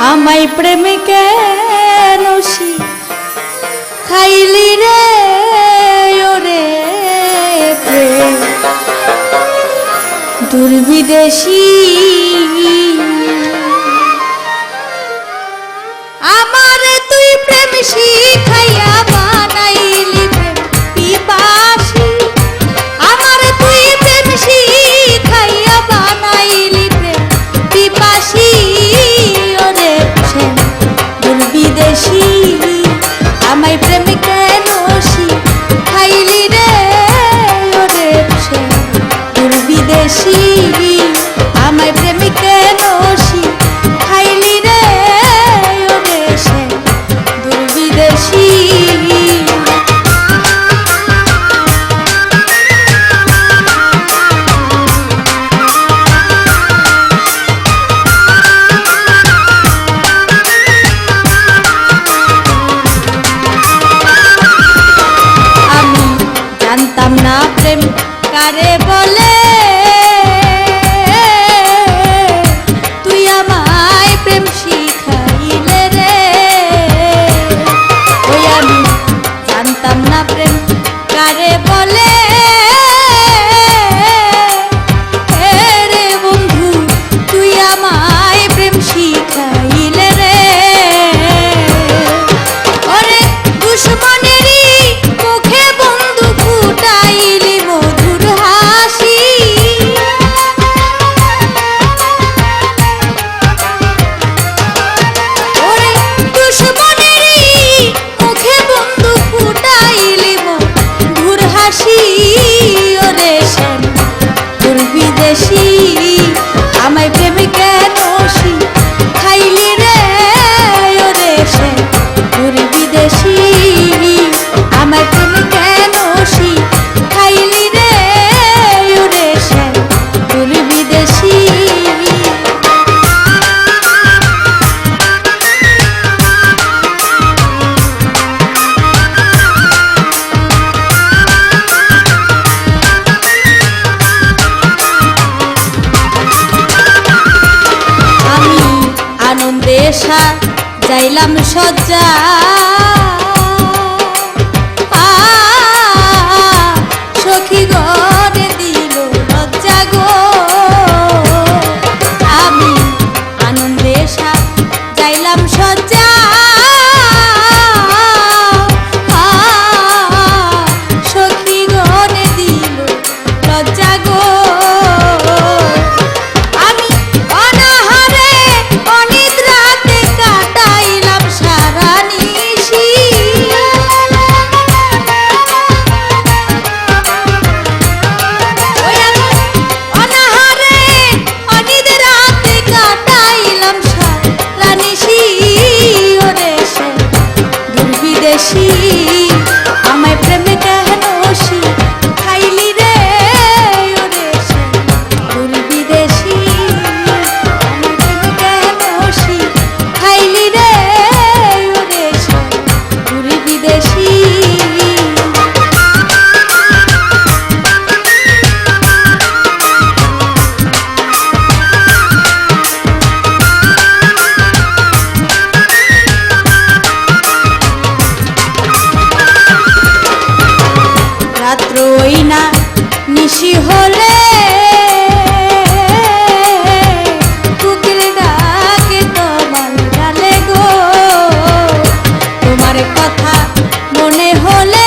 আমায় প্রেমে কেন খাইলি রে ওরে প্রেম দুর্বিদেশী আমারে তুই প্রেম শিখাইয়া বানাইলি প্রেম পিপাসী আমারে তুই প্রেম শিখাইয়া বানাইলি প্রেম পিপাসী ওরে প্রেম দুর্বিদেশী আমায় প্রেম কেন শিখাইলি রে ওরে প্রেম দুর্বিদেশী আমায় প্রেম কেন শিখাইলি রে ওরে প্রেম দুর্বিদেশী না প্রেম কারে বলে তুই আমায় প্রেম শিখাইলে রে ওই আমি জানতাম না প্রেম কারে বলে রে বন্ধু তুই আমায় প্রেম শিখাইলে রে ওরে দুশ্মনেরই মুখে বন্ধু ফুটাইলি মধুর হাসি ওরে দুশ্মনেরই মুখে বন্ধু ফুটাইলি মধুর হাসি ওরে শ্যাম দুর্বিদেশী আমায় প্রেম কেন শিখাইলি রে ওরে শ্যাম দুর্বিদেশী আমায় প্রেম কেন শিখাইলি রে ওরে শ্যাম দুর্বিদেশী আমি আনন্দে যাইলাম সজ্জা সখী গরে দিল লজ্জা গো আমি আনন্দে যাইলাম সজ্জা সখী গরে দিল লজ্জা গো আমি অনাহারে অনিদ্রাতে কাটাইলাম সারা নিশি অনাহারে অনিদ্রাতে কাটাইলাম সারা নিশি ওরে সে দুর্বিদেশী আমায় প্রেমে কেন শিখাইলি রে ওরে সে দুর্বিদেশী আমায় প্রেমে কেন শিখাইলি রে ওরে সে দুর্বিদেশী রাত্র না নিশি হলে কুকিল ডাকে তোমার গালে গো তোমার কথা মনে হলে